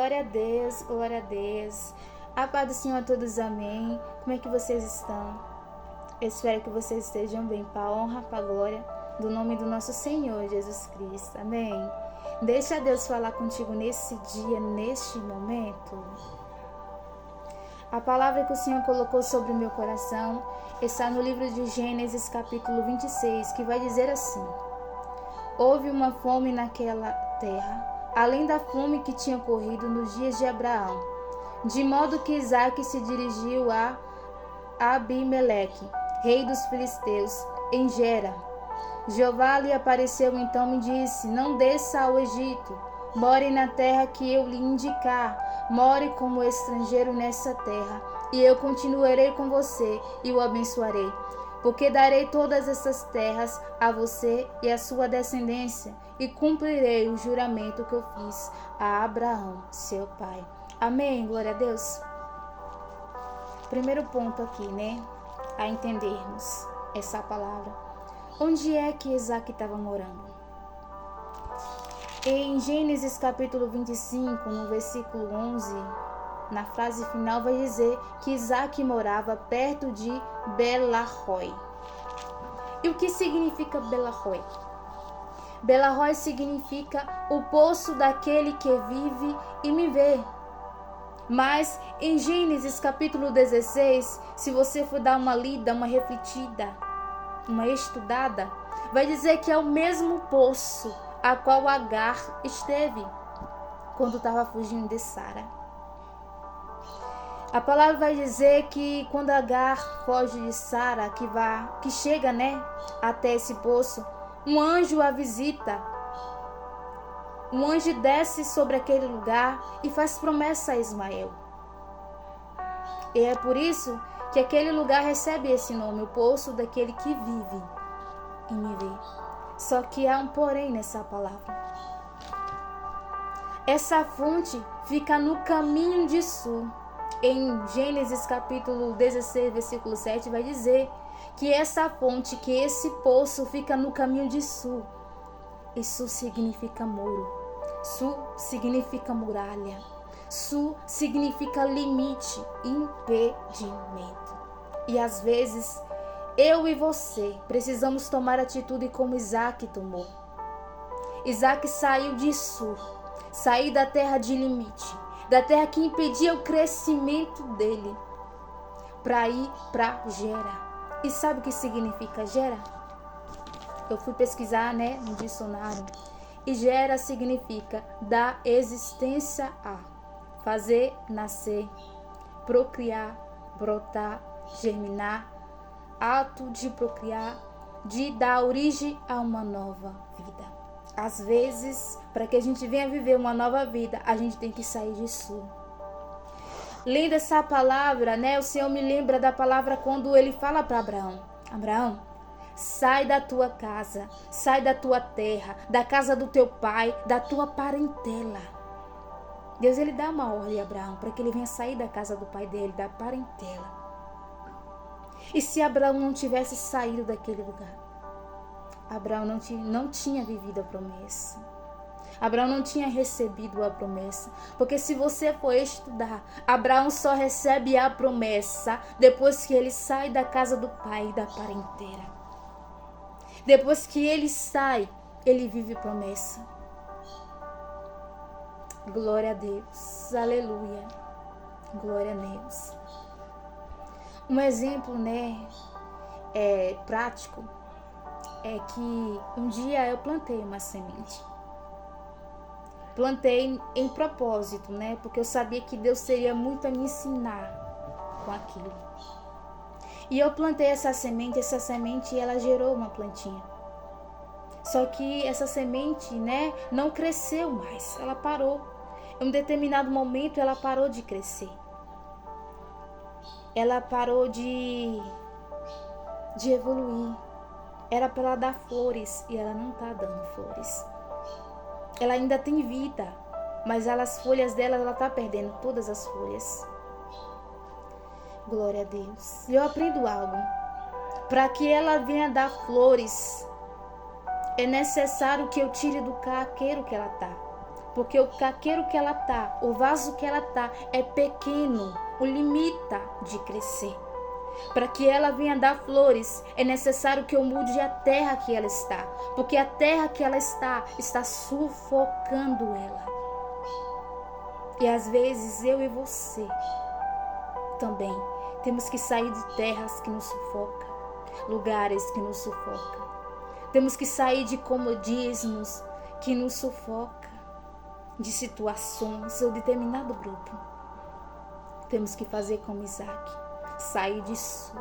Glória a Deus, glória a Deus. A paz do Senhor a todos, amém. Como é que vocês estão? Eu espero que vocês estejam bem, para a honra, para a glória do nome do nosso Senhor Jesus Cristo, amém. Deixa Deus falar contigo nesse dia, neste momento. A palavra que o Senhor colocou sobre o meu coração está no livro de Gênesis, capítulo 26, que vai dizer assim: houve uma fome naquela terra, além da fome que tinha ocorrido nos dias de Abraão, de modo que Isaque se dirigiu a Abimeleque, rei dos filisteus, em Gera. Jeová lhe apareceu então e disse: não desça ao Egito, more na terra que eu lhe indicar, more como estrangeiro nessa terra, e eu continuarei com você e o abençoarei, porque darei todas essas terras a você e a sua descendência, e cumprirei o juramento que eu fiz a Abraão, seu pai. Amém, glória a Deus. Primeiro ponto aqui, a entendermos essa palavra. Onde é que Isaque estava morando? Em Gênesis capítulo 25, no versículo 11, na frase final vai dizer que Isaque morava perto de Belaroi. E o que significa Belaroi? Belaroi significa o poço daquele que vive e me vê. Mas em Gênesis capítulo 16, se você for dar uma lida, uma refletida, uma estudada, vai dizer que é o mesmo poço a qual Agar esteve quando estava fugindo de Sara. A palavra vai dizer que quando Agar foge de Sara, que chega, até esse poço, um anjo a visita. Um anjo desce sobre aquele lugar e faz promessa a Ismael. E é por isso que aquele lugar recebe esse nome, o poço daquele que vive e me vê. Só que há um porém nessa palavra. Essa fonte fica no caminho de sul. Em Gênesis capítulo 16, versículo 7, vai dizer que essa fonte, que esse poço fica no caminho de sul. E sul significa muro. Sul significa muralha. Sul significa limite, impedimento. E às vezes, eu e você precisamos tomar atitude como Isaque tomou. Isaque saiu de Sul, saiu da terra de limite, da terra que impedia o crescimento dele, para ir para Gera. E sabe o que significa Gera? Eu fui pesquisar, no dicionário. E Gera significa dar existência a, fazer nascer, procriar, brotar, germinar, ato de procriar, de dar origem a uma nova vida. Às vezes, para que a gente venha viver uma nova vida, a gente tem que sair de Sul. Lendo essa palavra, o Senhor me lembra da palavra quando ele fala para Abraão: Abraão, sai da tua casa, sai da tua terra, da casa do teu pai, da tua parentela. Deus, ele dá uma ordem a Abraão para que ele venha sair da casa do pai dele, da parentela. E se Abraão não tivesse saído daquele lugar? Abraão não tinha vivido a promessa. Abraão não tinha recebido a promessa. Porque se você for estudar, Abraão só recebe a promessa depois que ele sai da casa do pai e da parentela. Depois que ele sai, ele vive promessa. Glória a Deus, aleluia, glória a Deus. Um exemplo, prático, é que um dia eu plantei uma semente. Plantei em propósito, porque eu sabia que Deus seria muito a me ensinar com aquilo. E eu plantei essa semente ela gerou uma plantinha. Só que essa semente, não cresceu mais, ela parou. Em um determinado momento ela parou de crescer. Ela parou de evoluir. Era para ela dar flores e ela não está dando flores. Ela ainda tem vida, mas as folhas dela, ela está perdendo todas as folhas. Glória a Deus. E eu aprendo algo. Para que ela venha dar flores, é necessário que eu tire do caqueiro que ela está. porque o caqueiro que ela tá, o vaso que ela tá é pequeno, o limita de crescer. Para que ela venha dar flores, é necessário que eu mude a terra que ela está, porque a terra que ela está sufocando ela. E às vezes eu e você também temos que sair de terras que nos sufocam, lugares que nos sufocam. Temos que sair de comodismos que nos sufocam, de situações ou determinado grupo. Temos que fazer como Isaac, sair de Sul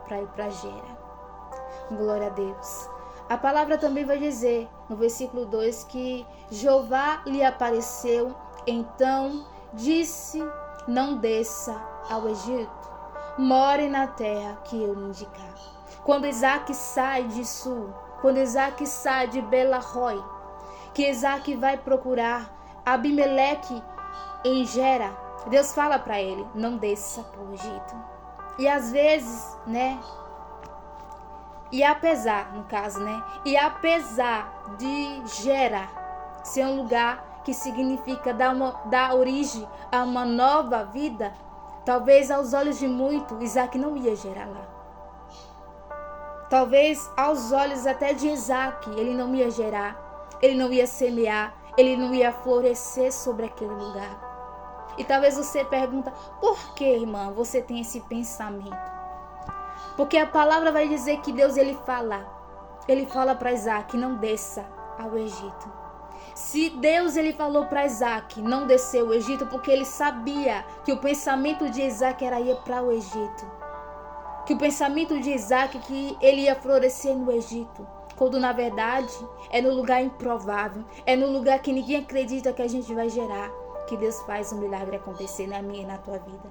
para ir para Gera. Glória a Deus. A palavra também vai dizer no versículo 2 que Jeová lhe apareceu, então disse: não desça ao Egito, more na terra que eu lhe indicar. Quando Isaac sai de Sul, quando Isaac sai de Belaroi, que Isaac vai procurar Abimeleque em Gera, Deus fala para ele: não desça para o Egito. E às vezes, e apesar de Gera ser um lugar que significa dar origem a uma nova vida, talvez aos olhos de muito, Isaac não ia gerar lá. Talvez aos olhos até de Isaac, ele não ia gerar, ele não ia semear, ele não ia florescer sobre aquele lugar. E talvez você pergunta: por que, irmã, você tem esse pensamento? Porque a palavra vai dizer que Deus ele fala para Isaac: não desça ao Egito. Se Deus ele falou para Isaac não descer ao Egito, porque ele sabia que o pensamento de Isaac era ir para o Egito. Que o pensamento de Isaac que ele ia florescer no Egito, quando na verdade é no lugar improvável, é no lugar que ninguém acredita que a gente vai gerar, que Deus faz um milagre acontecer na minha e na tua vida.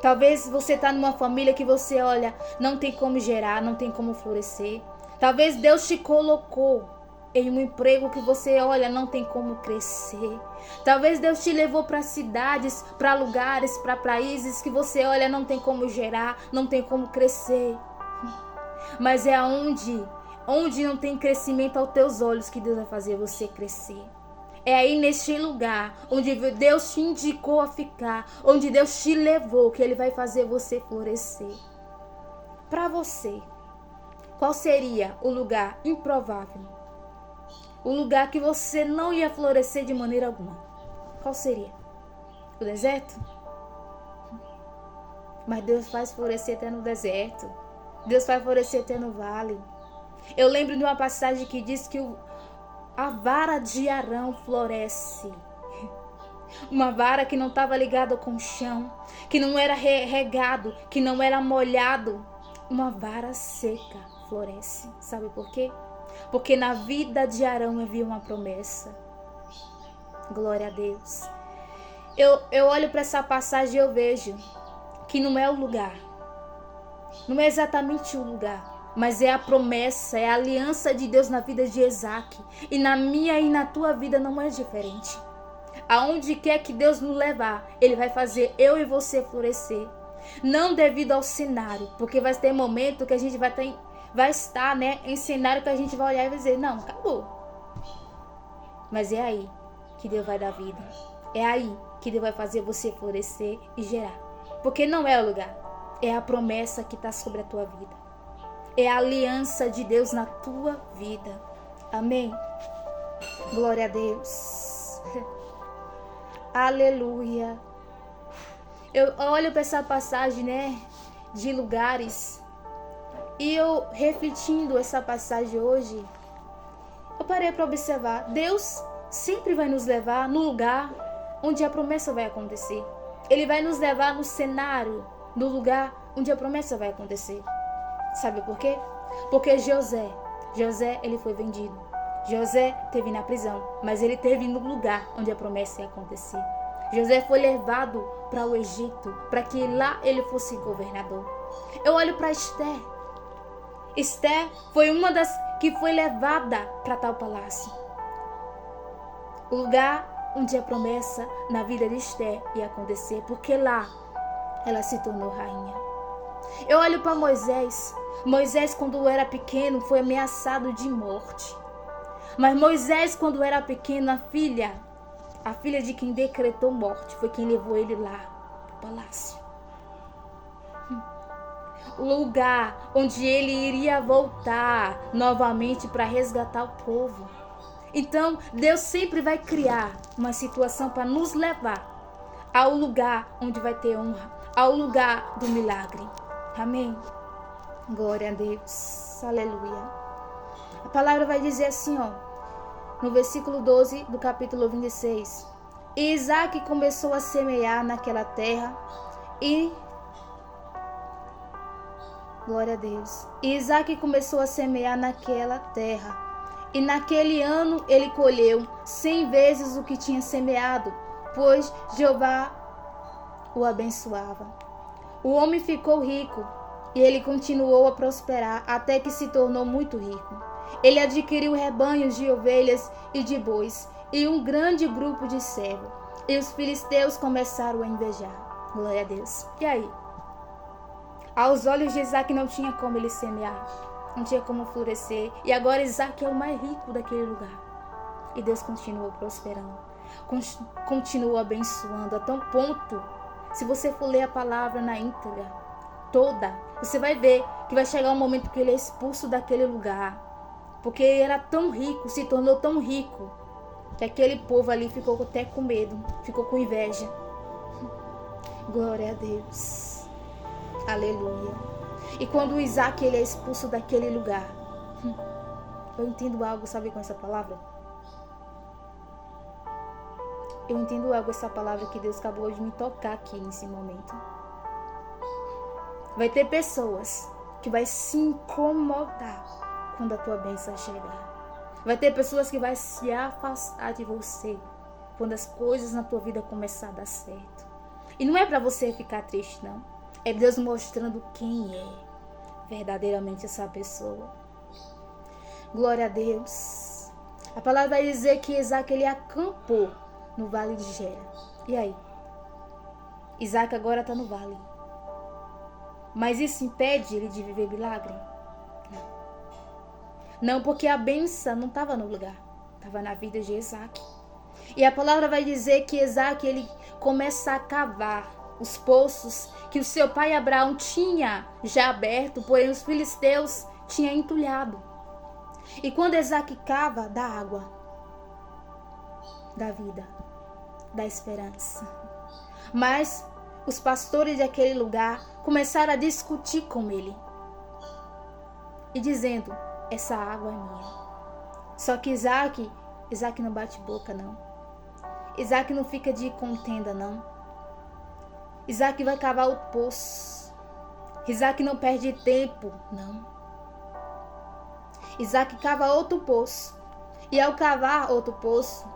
Talvez você está numa família que você olha, não tem como gerar, não tem como florescer. Talvez Deus te colocou em um emprego que você olha, não tem como crescer. Talvez Deus te levou para cidades, para lugares, para países que você olha, não tem como gerar, não tem como crescer. Mas é onde não tem crescimento aos teus olhos que Deus vai fazer você crescer. É aí neste lugar onde Deus te indicou a ficar, onde Deus te levou, que Ele vai fazer você florescer. Para você, qual seria o lugar improvável? O lugar que você não ia florescer de maneira alguma? Qual seria? O deserto? Mas Deus faz florescer até no deserto. Deus faz florescer até no vale. Eu lembro de uma passagem que diz que a vara de Arão floresce. Uma vara que não estava ligada com o chão, que não era regado, que não era molhado. Uma vara seca floresce. Sabe por quê? Porque na vida de Arão havia uma promessa. Glória a Deus. Eu olho para essa passagem e eu vejo que não é o lugar. Não é exatamente o lugar. Mas é a promessa, é a aliança de Deus na vida de Isaac. E na minha e na tua vida não é diferente. Aonde quer que Deus nos levar, Ele vai fazer eu e você florescer. Não devido ao cenário, porque vai ter momento que a gente vai estar em cenário que a gente vai olhar e vai dizer: não, acabou. Mas é aí que Deus vai dar vida. É aí que Deus vai fazer você florescer e gerar. Porque não é o lugar, é a promessa que está sobre a tua vida. É a aliança de Deus na tua vida. Amém? Glória a Deus. Aleluia. Eu olho para essa passagem, de lugares. E eu refletindo essa passagem hoje, eu parei para observar. Deus sempre vai nos levar no lugar onde a promessa vai acontecer. Ele vai nos levar no cenário, no lugar onde a promessa vai acontecer. Sabe por quê? Porque José, ele foi vendido. José esteve na prisão, mas ele esteve no lugar onde a promessa ia acontecer. José foi levado para o Egito, para que lá ele fosse governador. Eu olho para Esther. Esther foi uma das que foi levada para tal palácio. O lugar onde a promessa na vida de Esther ia acontecer, porque lá ela se tornou rainha. Eu olho para Moisés. Moisés, quando era pequeno, foi ameaçado de morte. Mas Moisés, quando era pequeno, a filha de quem decretou morte, foi quem levou ele lá para o palácio. O lugar onde ele iria voltar novamente para resgatar o povo. Então, Deus sempre vai criar uma situação para nos levar ao lugar onde vai ter honra, ao lugar do milagre. Amém? Glória a Deus. Aleluia. A palavra vai dizer assim, no versículo 12 do capítulo 26. E Isaac começou a semear naquela terra e... Glória a Deus. E Isaac começou a semear naquela terra. E naquele ano ele colheu 100 vezes o que tinha semeado, pois Jeová o abençoava. O homem ficou rico e ele continuou a prosperar até que se tornou muito rico. Ele adquiriu rebanhos de ovelhas e de bois e um grande grupo de servos. E os filisteus começaram a invejar. Glória a Deus. E aí? Aos olhos de Isaac não tinha como ele semear, não tinha como florescer. E agora Isaac é o mais rico daquele lugar. E Deus continuou prosperando, continuou abençoando, a tal ponto, se você for ler a palavra na íntegra, toda, você vai ver que vai chegar um momento que ele é expulso daquele lugar. Porque ele era tão rico, se tornou tão rico, que aquele povo ali ficou até com medo, ficou com inveja. Glória a Deus. Aleluia. E quando Isaac ele é expulso daquele lugar, eu entendo algo, sabe, com essa palavra? Eu entendo algo, essa palavra que Deus acabou de me tocar aqui nesse momento. Vai ter pessoas que vai se incomodar quando a tua bênção chegar. Vai ter pessoas que vai se afastar de você quando as coisas na tua vida começar a dar certo. E não é para você ficar triste, não. É Deus mostrando quem é verdadeiramente essa pessoa. Glória a Deus. A palavra vai dizer que Isaac ele acampou no vale de Gera. E aí? Isaac agora está no vale. Mas isso impede ele de viver milagre? Não, porque a bênção não estava no lugar. Estava na vida de Isaac. E a palavra vai dizer que Isaac ele começa a cavar os poços que o seu pai Abraão tinha já aberto, porém os filisteus tinham entulhado. E quando Isaac cava, dá água, da vida, da esperança. Mas os pastores daquele lugar começaram a discutir com ele e dizendo: essa água é minha. Só que Isaac não bate boca, não. Isaac não fica de contenda, não. Isaac vai cavar o poço. Isaac não perde tempo, não. Isaac cava outro poço. E ao cavar outro poço,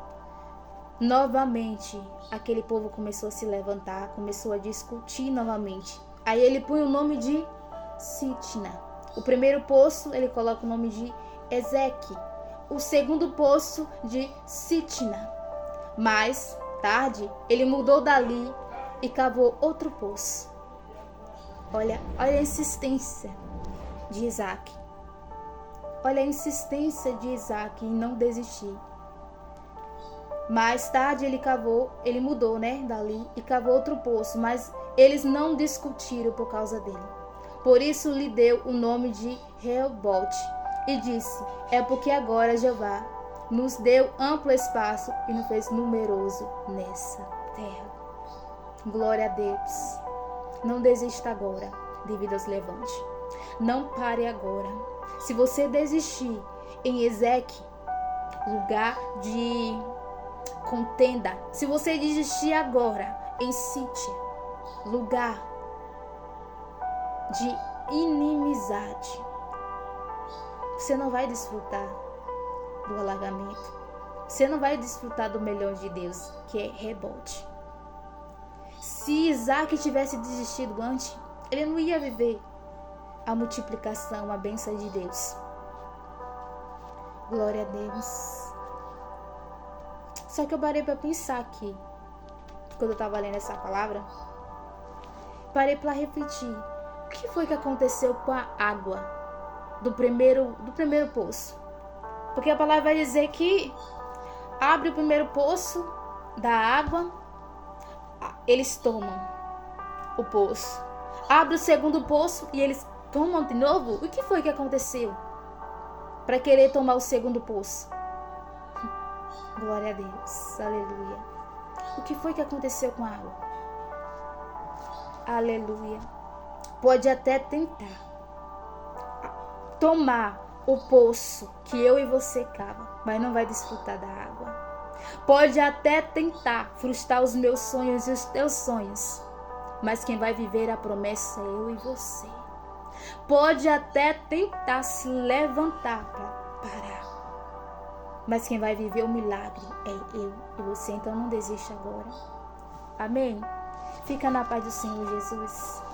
novamente aquele povo começou a se levantar, começou a discutir novamente. Aí ele põe o nome de Sitna. O primeiro poço ele coloca o nome de Ezeque. O segundo poço de Sitna. Mais tarde ele mudou dali e cavou outro poço. Olha a insistência de Isaac. Olha a insistência de Isaac em não desistir. Mais tarde ele mudou, dali e cavou outro poço, mas eles não discutiram por causa dele. Por isso lhe deu o nome de Reobote e disse: é porque agora Jeová nos deu amplo espaço e nos fez numeroso nessa terra. Glória a Deus. Não desista agora devido aos levantes. Não pare agora. Se você desistir em Ezeque, lugar de contenda. Se você desistir agora em Sítia, lugar de inimizade, você não vai desfrutar do alargamento. Você não vai desfrutar do melhor de Deus, que é rebote. Se Isaac tivesse desistido antes, ele não ia viver a multiplicação, a bênção de Deus. Glória a Deus. Só que eu parei para pensar aqui, quando eu estava lendo essa palavra, parei para refletir. O que foi que aconteceu com a água do primeiro poço? Porque a palavra vai dizer que abre o primeiro poço da água, eles tomam o poço. Abre o segundo poço e eles tomam de novo. O que foi que aconteceu para querer tomar o segundo poço? Glória a Deus, aleluia. O que foi que aconteceu com a água? Aleluia. Pode até tentar tomar o poço que eu e você cava, mas não vai desfrutar da água. Pode até tentar frustrar os meus sonhos e os teus sonhos, mas quem vai viver a promessa é eu e você. Pode até tentar se levantar para parar, mas quem vai viver o milagre é eu e você. Então não desista agora. Amém? Fica na paz do Senhor Jesus.